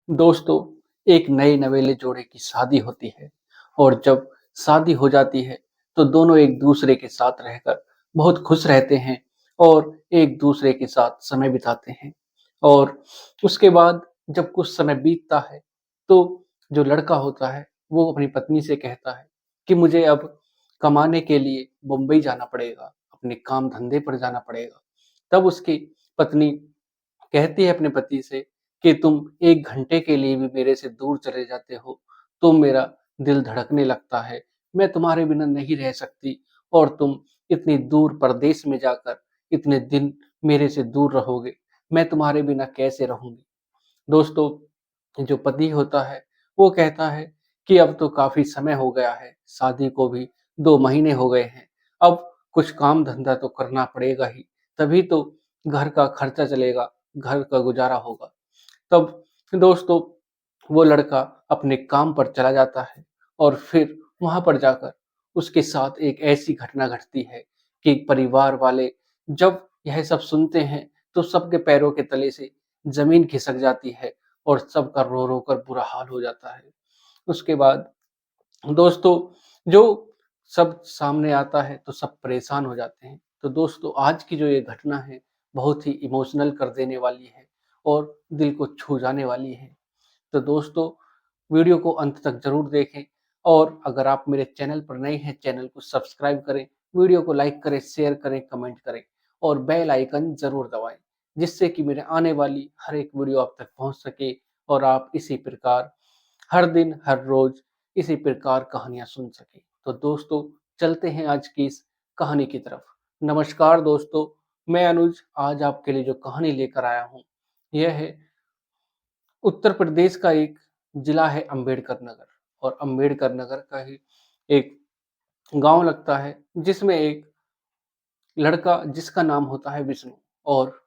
दोस्तों, एक नए नवेले जोड़े की शादी होती है और जब शादी हो जाती है तो दोनों एक दूसरे के साथ रहकर बहुत खुश रहते हैं और एक दूसरे के साथ समय बिताते हैं। और उसके बाद जब कुछ समय बीतता है तो जो लड़का होता है वो अपनी पत्नी से कहता है कि मुझे अब कमाने के लिए मुंबई जाना पड़ेगा, अपने काम धंधे पर जाना पड़ेगा। तब उसकी पत्नी कहती है अपने पति से कि तुम 1 घंटे के लिए भी मेरे से दूर चले जाते हो, तो मेरा दिल धड़कने लगता है। मैं तुम्हारे बिना नहीं रह सकती और तुम इतनी दूर परदेश में जाकर इतने दिन मेरे से दूर रहोगे, मैं तुम्हारे बिना कैसे रहूँगी? दोस्तों, जो पति होता है, वो कहता है कि अब तो काफ़ी समय हो गया है, शादी को भी 2 महीने हो गए हैं। अब कुछ काम-धंधा तो करना पड़ेगा ही, तभी तो घर का खर्चा चलेगा, घर का गुज़ारा होगा। तब दोस्तों, वो लड़का अपने काम पर चला जाता है और फिर वहाँ पर जाकर उसके साथ एक ऐसी घटना घटती है कि परिवार वाले जब यह सब सुनते हैं, तो सबके पैरों के तले से ज़मीन खिसक जाती है और सबका रो-रो कर बुरा हाल हो जाता है। उसके बाद दोस्तों, जो सब सामने आता है तो सब परेशान हो जाते हैं। तो दोस्तों, आज की जो ये घटना है बहुत ही इमोशनल कर देने वाली है और दिल को छू जाने वाली है। तो दोस्तों, वीडियो को अंत तक ज़रूर देखें और अगर आप मेरे चैनल पर नए हैं, चैनल को सब्सक्राइब करें, वीडियो को लाइक करें, शेयर करें, कमेंट करें और बेल आइकन ज़रूर दबाएँ, जिससे कि मेरे आने वाली हर एक वीडियो आप तक पहुँच सके और आप इसी प्रकार हर दिन, हर रोज़ इसी प्रकार कहानियाँ सुन सकें। तो दोस्तों, चलते हैं आज की इस कहानी की तरफ। नमस्कार दोस्तों, मैं अनुज आज आपके लिए जो कहानी लेकर आया हूँ, यह है उत्तर प्रदेश का एक जिला है अम्बेडकर नगर और अम्बेडकर नगर का ही एक गाँव लगता है, जिसमें एक लड़का जिसका नाम होता है विष्णु और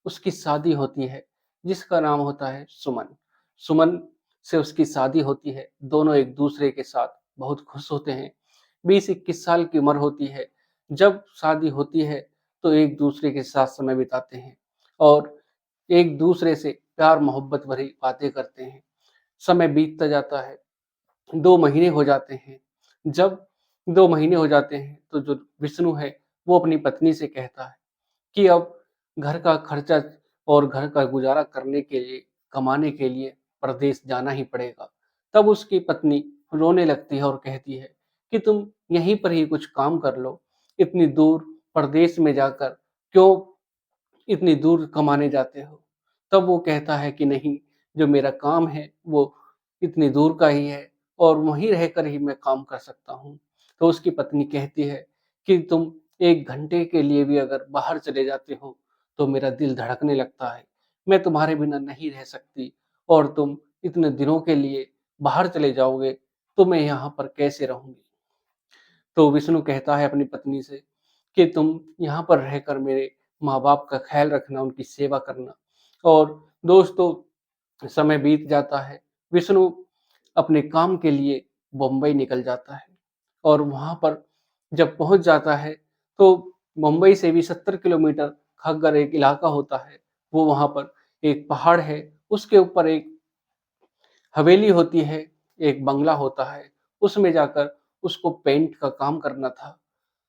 उसकी शादी होती है, जिसका नाम होता है सुमन। सुमन से उसकी शादी होती है, दोनों एक दूसरे के साथ बहुत खुश होते हैं। 20-21 साल की उम्र होती है, जब शादी होती है तो एक दूसरे के साथ समय बिताते हैं और एक दूसरे से प्यार मोहब्बत भरी बातें करते हैं। समय बीतता जाता है, 2 महीने हो जाते हैं। जब 2 महीने हो जाते हैं तो जो विष्णु है वो अपनी पत्नी से कहता है कि अब घर का खर्चा और घर का गुज़ारा करने के लिए, कमाने के लिए परदेश जाना ही पड़ेगा। तब उसकी पत्नी रोने लगती है और कहती है कि तुम यहीं पर ही कुछ काम कर लो, इतनी दूर परदेश में जाकर क्यों इतनी दूर कमाने जाते हो? तब वो कहता है कि नहीं, जो मेरा काम है वो इतनी दूर का ही है और वहीं रहकर ही मैं काम कर सकता हूँ। तो उसकी पत्नी कहती है कि तुम 1 घंटे के लिए भी अगर बाहर चले जाते हो, तो मेरा दिल धड़कने लगता है। मैं तुम्हारे बिना नहीं रह सकती और तुम इतने दिनों के लिए बाहर चले जाओगे, तो मैं यहाँ पर कैसे रहूँगी? तो विष्णु कहता है अपनी पत्नी से कि तुम यहाँ पर रहकर मेरे माँ-बाप का ख़्याल रखना, उनकी सेवा करना। और दोस्तों, समय बीत जाता है, विष्णु अपने काम के लिए बम्बई निकल जाता है और वहाँ पर जब पहुँच जाता है, तो मुंबई से भी 70 किलोमीटर खग्गर एक इलाका होता है, वो वहाँ पर एक पहाड़ है, उसके ऊपर एक हवेली होती है, एक बंगला होता है, उसमें जाकर उसको पेंट का काम करना था।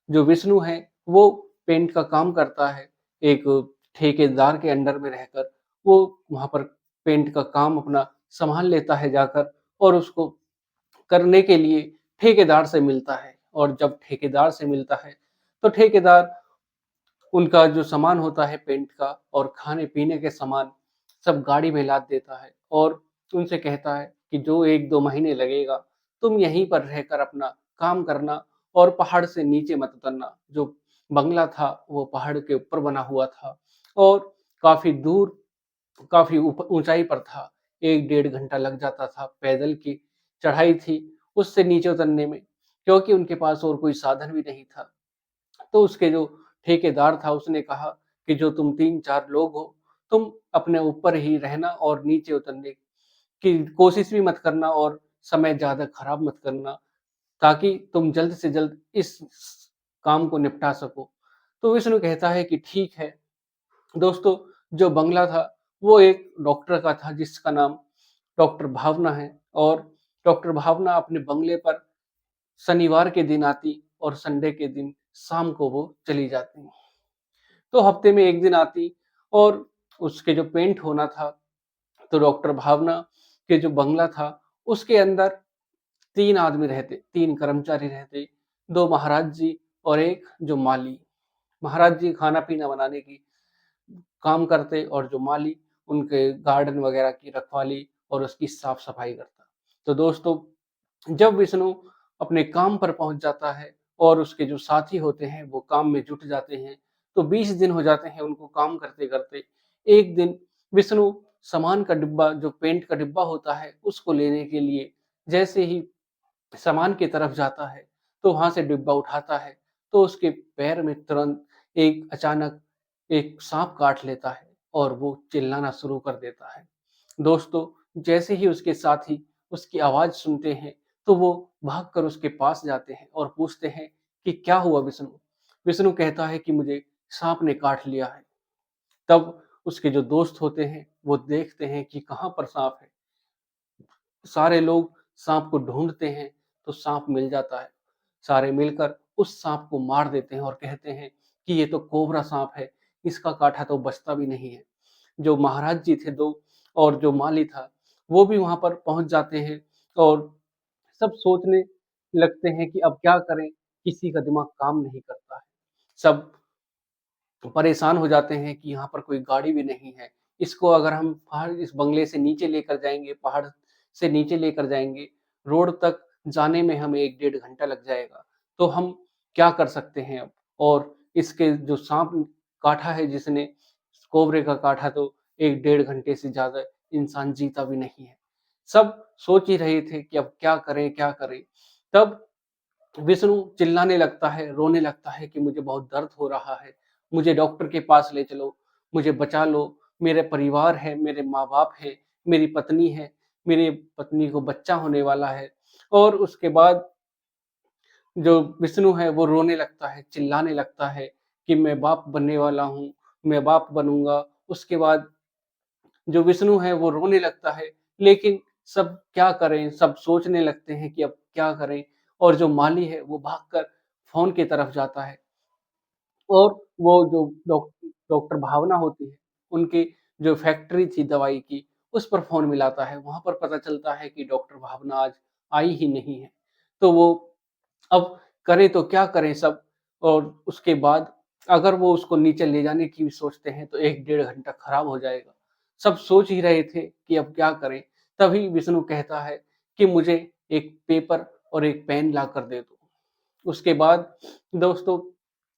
जो विष्णु है, वो पेंट का काम करता है, एक ठेकेदार के अंडर में रहकर वो वहाँ पर पेंट का काम अपना सँभाल लेता है जाकर और उसको करने के लिए ठेकेदार से मिलता है और जब ठेकेदार से मिलता है, तो ठेकेदार उनका जो सामान होता है पेंट का और खाने-पीने के सामान सब गाड़ी में लाद देता है और उनसे कहता है कि जो 1-2 महीने लगेगा, तुम यहीं पर रहकर अपना काम करना और पहाड़ से नीचे मत उतरना। जो बंगला था, वो पहाड़ के ऊपर बना हुआ था और काफ़ी दूर, काफ़ी ऊँचाई पर था। 1 डेढ़ घंटा लग जाता था, पैदल की चढ़ाई थी, उससे नीचे उतरने में, क्योंकि उनके पास और कोई साधन भी नहीं था। तो उसके जो ठेकेदार था उसने कहा कि जो तुम 3-4 लोग हो, तुम अपने ऊपर ही रहना और नीचे उतरने की कोशिश भी मत करना और समय ज़्यादा खराब मत करना, ताकि तुम जल्द से जल्द इस काम को निपटा सको। तो विष्णु कहता है कि ठीक है। दोस्तों, जो बंगला था, वो एक डॉक्टर का था जिसका नाम डॉक्टर भावना है और डॉक्टर भावना अपने बंगले पर शनिवार के दिन आती और संडे के दिन शाम को वो चली जाती। तो हफ्ते में 1 दिन आती और उसके जो पेंट होना था, तो डॉक्टर भावना के जो बंगला था, उसके अंदर 3 आदमी रहते, 3 कर्मचारी रहते, 2 महाराज जी और 1 जो माली। महाराज जी खाना-पीना बनाने की काम करते और जो माली उनके गार्डन वगैरह की रखवाली और उसकी साफ-सफाई करता। तो दोस्तों, जब विष्णु अपने काम पर पहुँच जाता है और उसके जो साथी होते हैं वो काम में जुट जाते हैं, तो 20 दिन हो जाते हैं उनको काम करते-करते। एक दिन विष्णु सामान का डिब्बा जो पेंट का डिब्बा होता है उसको लेने के लिए जैसे ही सामान की तरफ जाता है, तो वहाँ से डिब्बा उठाता है, तो उसके पैर में तुरंत एक अचानक एक साँप काट लेता है और वो चिल्लाना शुरू कर देता है। दोस्तों, जैसे ही उसके साथी उसकी आवाज़ सुनते हैं, तो वो भागकर उसके पास जाते हैं और पूछते हैं कि क्या हुआ विष्णु? विष्णु कहता है कि मुझे साँप ने काट लिया है। तब उसके जो दोस्त होते हैं, वो देखते हैं कि कहाँ पर साँप है। सारे लोग साँप को ढूँढते हैं, तो साँप मिल जाता है। सारे मिलकर उस साँप को मार देते हैं और कहते हैं कि ये तो कोबरा साँप है, इसका काटा तो बचता भी नहीं है। जो महाराज जी थे 2 और जो माली था, वो भी वहाँ पर पहुँच जाते हैं और सब सोचने लगते हैं कि अब क्या करें? किसी का दिमाग काम नहीं करता है। सब परेशान हो जाते हैं कि यहाँ पर कोई गाड़ी भी नहीं है। इसको अगर हम पहाड़ इस बंगले से नीचे लेकर जाएँगे, पहाड़ से नीचे लेकर जाएँगे, रोड तक जाने में हमें 1 डेढ़ घंटा लग जाएगा। तो हम क्या कर सकते हैं अब? और इसके जो साँप काटा है जिसने, कोबरे का काटा तो 1 डेढ़ घंटे से ज़्यादा इंसान जीता भी नहीं है। सब सोच ही रहे थे कि अब क्या करें, क्या करें? तब विष्णु चिल्लाने लगता है, रोने लगता है कि मुझे बहुत दर्द हो रहा है, मुझे डॉक्टर के पास ले चलो, मुझे बचा लो, मेरे परिवार है, मेरे माँ-बाप हैं, मेरी पत्नी है, मेरी पत्नी को बच्चा होने वाला है। और उसके बाद जो विष्णु है वो रोने लगता है, चिल्लाने लगता है कि मैं बाप बनने वाला हूँ, मैं बाप बनूँगा। उसके बाद जो विष्णु है वो रोने लगता है, लेकिन सब क्या करें, सब सोचने लगते हैं कि अब क्या करें? और जो माली है वो भागकर फ़ोन की तरफ जाता है और वो जो डॉक्टर भावना होती है, उनकी जो फैक्ट्री थी दवाई की, उस पर फ़ोन मिलाता है। वहाँ पर पता चलता है कि डॉक्टर भावना आज आई ही नहीं है। तो वो अब करें तो क्या करें सब? और उसके बाद अगर वो उसको नीचे ले जाने की भी सोचते हैं तो 1 डेढ़ घंटा खराब हो जाएगा। सब सोच ही रहे थे कि अब क्या करें? तभी विष्णु कहता है कि मुझे एक पेपर और एक पेन लाकर दे दो। उसके बाद दोस्तों,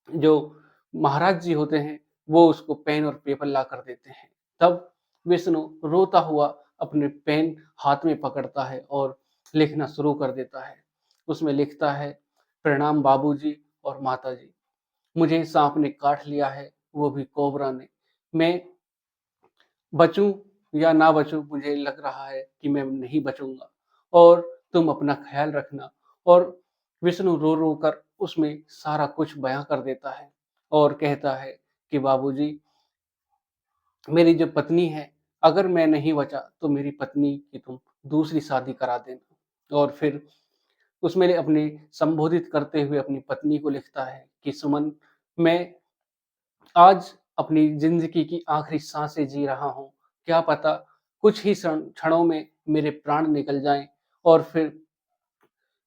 जो महाराज जी होते हैं, वो उसको पेन और पेपर लाकर देते हैं। तब विष्णु रोता हुआ अपने पेन हाथ में पकड़ता है और लिखना शुरू कर देता है। उसमें लिखता है, प्रणाम बाबूजी और माताजी, मुझे साँप ने काट लिया है, वो भी कोबरा ने। मैं बचूँ या ना बचूँ, मुझे लग रहा है कि मैं नहीं बचूँगा और तुम अपना ख़्याल रखना। और विष्णु रो-रो कर उसमें सारा कुछ बयाँ कर देता है और कहता है कि बाबूजी, मेरी जो पत्नी है, अगर मैं नहीं बचा तो मेरी पत्नी की तुम दूसरी शादी करा देना। और फिर उसमें अपनी संबोधित करते हुए अपनी पत्नी को लिखता है कि सुमन, मैं आज अपनी ज़िंदगी की आखिरी साँसें जी रहा हूँ। क्या पता कुछ ही क्षणों में मेरे प्राण निकल जाएँ। और फिर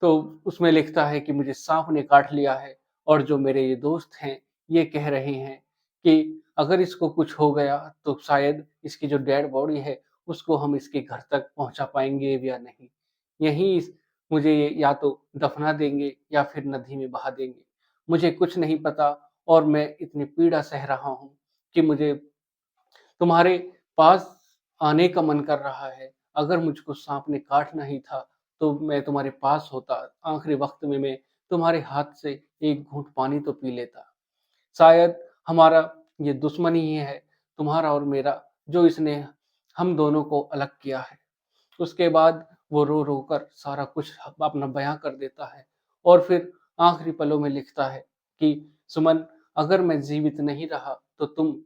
तो उसमें लिखता है कि मुझे साँप ने काट लिया है और जो मेरे ये दोस्त हैं, ये कह रहे हैं कि अगर इसको कुछ हो गया तो शायद इसकी जो डेड बॉडी है, उसको हम इसके घर तक पहुँचा पाएँगे या नहीं। यहीं मुझे ये या तो दफ़ना देंगे या फिर नदी में बहा देंगे। मुझे कुछ नहीं पता और मैं इतनी पीड़ा सह रहा हूँ कि मुझे तुम्हारे पास आने का मन कर रहा है। अगर मुझको साँप ने काटना ही था, तो मैं तुम्हारे पास होता। आखिरी वक़्त में मैं तुम्हारे हाथ से एक घूँट पानी तो पी लेता। शायद हमारा ये दुश्मनी ही है, तुम्हारा और मेरा, जो इसने हम दोनों को अलग किया है। उसके बाद वो रो-रो कर सारा कुछ अपना बयाँ कर देता है और फिर आखिरी पलों में लिखता है कि सुमन, अगर मैं जीवित नहीं रहा, तो तुम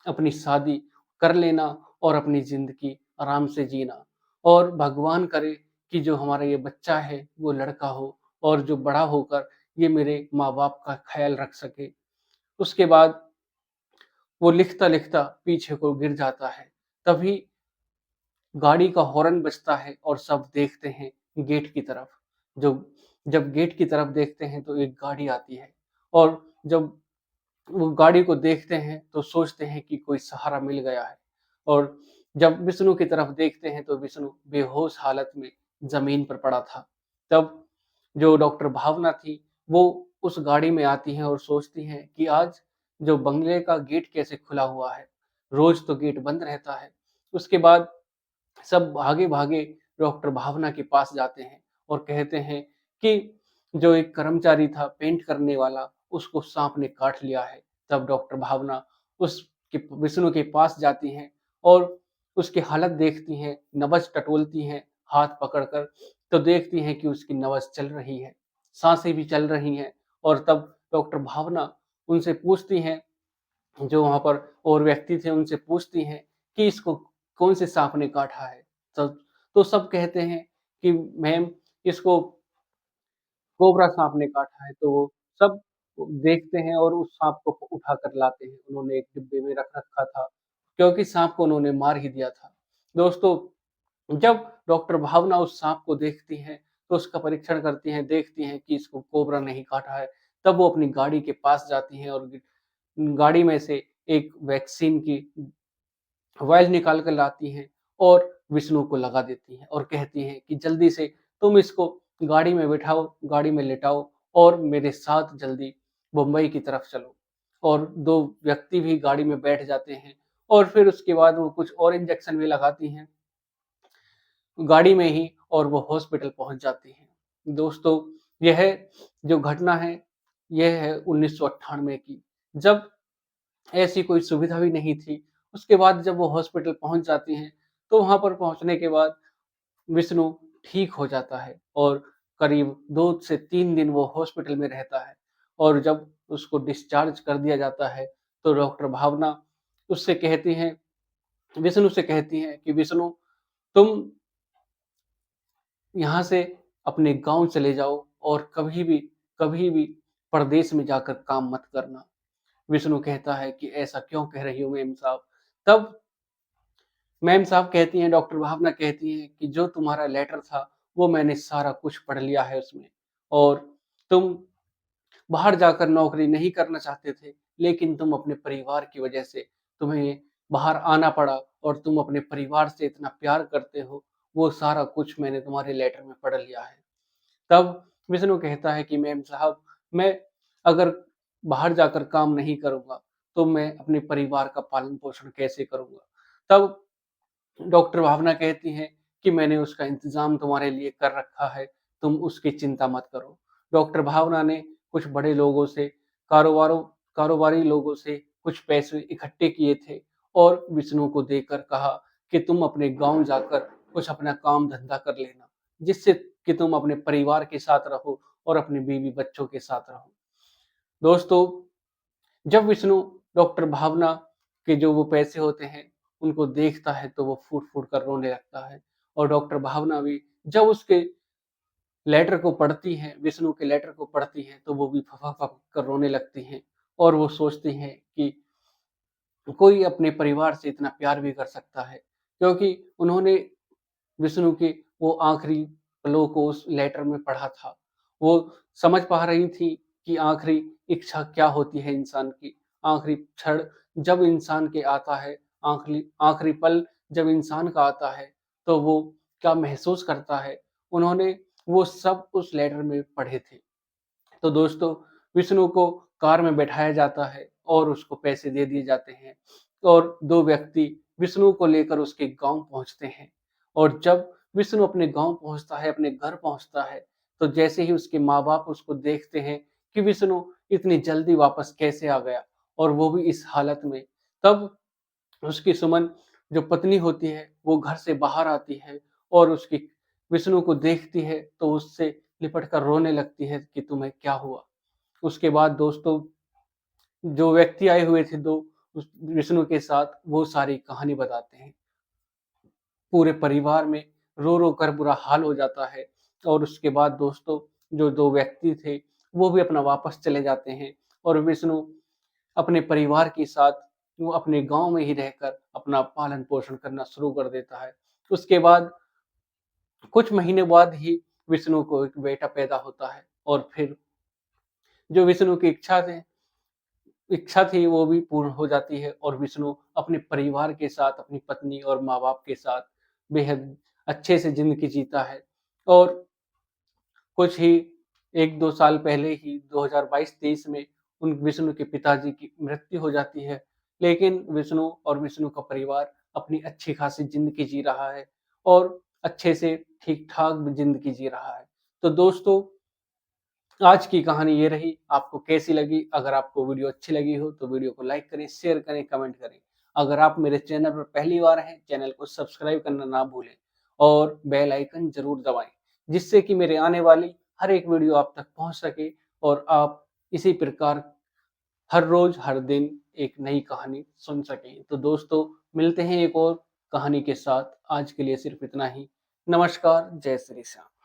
अपनी शादी कर लेना और अपनी ज़िंदगी आराम से जीना। और भगवान करे कि जो हमारा ये बच्चा है वो लड़का हो और जो बड़ा होकर ये मेरे माँ-बाप का ख़्याल रख सके। उसके बाद वो लिखता-लिखता पीछे को गिर जाता है। तभी गाड़ी का हॉर्न बजता है और सब देखते हैं गेट की तरफ। जो जब गेट की तरफ देखते हैं तो एक गाड़ी आती है और जब वो गाड़ी को देखते हैं तो सोचते हैं कि कोई सहारा मिल गया है और जब विष्णु की तरफ देखते हैं तो विष्णु बेहोश हालत में ज़मीन पर पड़ा था। तब जो डॉक्टर भावना थी, वो उस गाड़ी में आती हैं और सोचती हैं कि आज जो बंगले का गेट कैसे खुला हुआ है? रोज़ तो गेट बंद रहता है। उसके बाद सब भागे-भागे डॉक्टर भावना के पास जाते हैं और कहते हैं कि जो एक कर्मचारी था पेंट करने वाला, उसको साँप ने काट लिया है। तब डॉक्टर भावना उसके विष्णु के पास जाती हैं और उसकी हालत देखती हैं, नब्ज़ टटोलती हैं हाथ पकड़कर, तो देखती हैं कि उसकी नब्ज़ चल रही है, साँसें भी चल रही हैं और तब डॉक्टर भावना उनसे पूछती हैं, जो वहाँ पर और व्यक्ति थे उनसे पूछती हैं कि इसको कौन से साँप ने काटा है? तब तो सब कहते हैं कि मैम इसको कोबरा साँप ने काटा है, तो वो सब देखते हैं और उस साँप को उठा कर लाते हैं। उन्होंने एक डिब्बे में रख रखा था, क्योंकि साँप को उन्होंने मार ही दिया था। दोस्तों, जब डॉक्टर भावना उस साँप को देखती हैं, तो उसका परीक्षण करती हैं, देखती हैं कि इसको कोबरा नहीं काटा है, तब वो अपनी गाड़ी के पास जाती हैं और गाड़ी में से एक वैक्सीन की वायल निकाल कर लाती हैं और विष्णु को लगा देती हैं और कहती हैं कि जल्दी से तुम इसको गाड़ी में बिठाओ, गाड़ी में लिटाओ और मेरे साथ जल्दी बम्बई की तरफ चलो। और 2 व्यक्ति भी गाड़ी में बैठ जाते हैं और फिर उसके बाद वो कुछ और इंजेक्शन भी लगाती हैं गाड़ी में ही और वो हॉस्पिटल पहुँच जाती हैं। दोस्तों, यह जो घटना है, यह है 1998 की, जब ऐसी कोई सुविधा भी नहीं थी। उसके बाद जब वो हॉस्पिटल पहुँच जाती हैं, तो वहाँ पर पहुँचने के बाद विष्णु ठीक हो जाता है और करीब 2 से 3 दिन वो हॉस्पिटल में रहता है और जब उसको डिस्चार्ज कर दिया जाता है, तो डॉक्टर भावना उससे कहती हैं विष्णु से कहती हैं कि विष्णु तुम यहाँ से अपने गाँव चले जाओ और कभी भी परदेश में जाकर काम मत करना। विष्णु कहता है कि ऐसा क्यों कह रही हो मेम साहब? तब मैम साहब कहती हैं, डॉक्टर भावना कहती हैं कि जो तुम्हारा लेटर था, वो मैंने सारा कुछ पढ़ लिया है उसमें और तुम बाहर जाकर नौकरी नहीं करना चाहते थे, लेकिन तुम अपने परिवार की वजह से तुम्हें बाहर आना पड़ा और तुम अपने परिवार से इतना प्यार करते हो, वो सारा कुछ मैंने तुम्हारे लेटर में पढ़ लिया है। तब विष्णु कहता है कि मैम साहब, मैं अगर बाहर जाकर काम नहीं करूँगा, तो मैं अपने परिवार का पालन-पोषण कैसे करूँगा? तब डॉक्टर भावना कहती हैं कि मैंने उसका इंतज़ाम तुम्हारे लिए कर रखा है, तुम उसकी चिंता मत करो। डॉक्टर भावना ने कुछ बड़े लोगों से, कारोबारों कारोबारी लोगों से कुछ पैसे इकट्ठे किए थे और विष्णु को देकर कहा कि तुम अपने गाँव जाकर कुछ अपना काम-धंधा कर लेना, जिससे कि तुम अपने परिवार के साथ रहो और अपनी बीवी-बच्चों के साथ रहो। दोस्तों, जब विष्णु डॉक्टर भावना के जो वो पैसे होते हैं, उनको देखता है तो वो फूट-फूट कर रोने लगता है और डॉक्टर भावना भी जब उसके लेटर को पढ़ती हैं, विष्णु के लेटर को पढ़ती हैं, तो वो भी फफा-फप कर रोने लगती हैं और वो सोचती हैं कि कोई अपने परिवार से इतना प्यार भी कर सकता है, क्योंकि उन्होंने विष्णु के वो आखिरी पलों को उस लेटर में पढ़ा था। वो समझ पा रही थी कि आखिरी इच्छा क्या होती है इंसान की, आखिरी क्षण जब इंसान के आता है, आखिरी आखिरी पल जब इंसान का आता है, तो वो क्या महसूस करता है, उन्होंने वो सब उस लेटर में पढ़े थे। तो दोस्तों, विष्णु को कार में बैठाया जाता है और उसको पैसे दे दिए जाते हैं और 2 व्यक्ति विष्णु को लेकर उसके गाँव पहुँचते हैं और जब विष्णु अपने गाँव पहुँचता है, अपने घर पहुँचता है, तो जैसे ही उसके माँ-बाप उसको देखते हैं कि विष्णु इतनी जल्दी वापस कैसे आ गया और वो भी इस हालत में, तब उसकी सुमन जो पत्नी होती है, वो घर से बाहर आती है और उसकी विष्णु को देखती है, तो उससे लिपट कर रोने लगती है कि तुम्हें क्या हुआ? उसके बाद दोस्तों, जो व्यक्ति आए हुए थे 2 उस विष्णु के साथ, वो सारी कहानी बताते हैं। पूरे परिवार में रो-रो कर बुरा हाल हो जाता है और उसके बाद दोस्तों जो 2 व्यक्ति थे, वो भी अपना वापस चले जाते हैं और विष्णु अपने परिवार के साथ वो अपने गाँव में ही रहकर अपना पालन-पोषण करना शुरू कर देता है। उसके बाद कुछ महीने बाद ही विष्णु को एक बेटा पैदा होता है और फिर जो विष्णु की इच्छा थी वो भी पूर्ण हो जाती है और विष्णु अपने परिवार के साथ, अपनी पत्नी और माँ-बाप के साथ बेहद अच्छे से ज़िंदगी जीता है और कुछ ही 1-2 साल पहले ही 2022-23 में उन विष्णु के पिताजी की मृत्यु हो जाती है। लेकिन विष्णु और विष्णु का परिवार अपनी अच्छी खासी ज़िंदगी जी रहा है और अच्छे से ठीक-ठाक ज़िंदगी जी रहा है। तो दोस्तों आज की कहानी ये रही, आपको कैसी लगी? अगर आपको वीडियो अच्छी लगी हो तो वीडियो को लाइक करें, शेयर करें, कमेंट करें। अगर आप मेरे चैनल पर पहली बार हैं, चैनल को सब्सक्राइब करना ना भूलें और बेल आइकन ज़रूर दबाएँ, जिससे कि मेरे आने वाली हर एक वीडियो आप तक पहुँच सके और आप इसी प्रकार हर रोज़, हर दिन एक नई कहानी सुन सकें। तो दोस्तों मिलते हैं एक और कहानी के साथ, आज के लिए सिर्फ़ इतना ही। नमस्कार, जय श्री श्याम।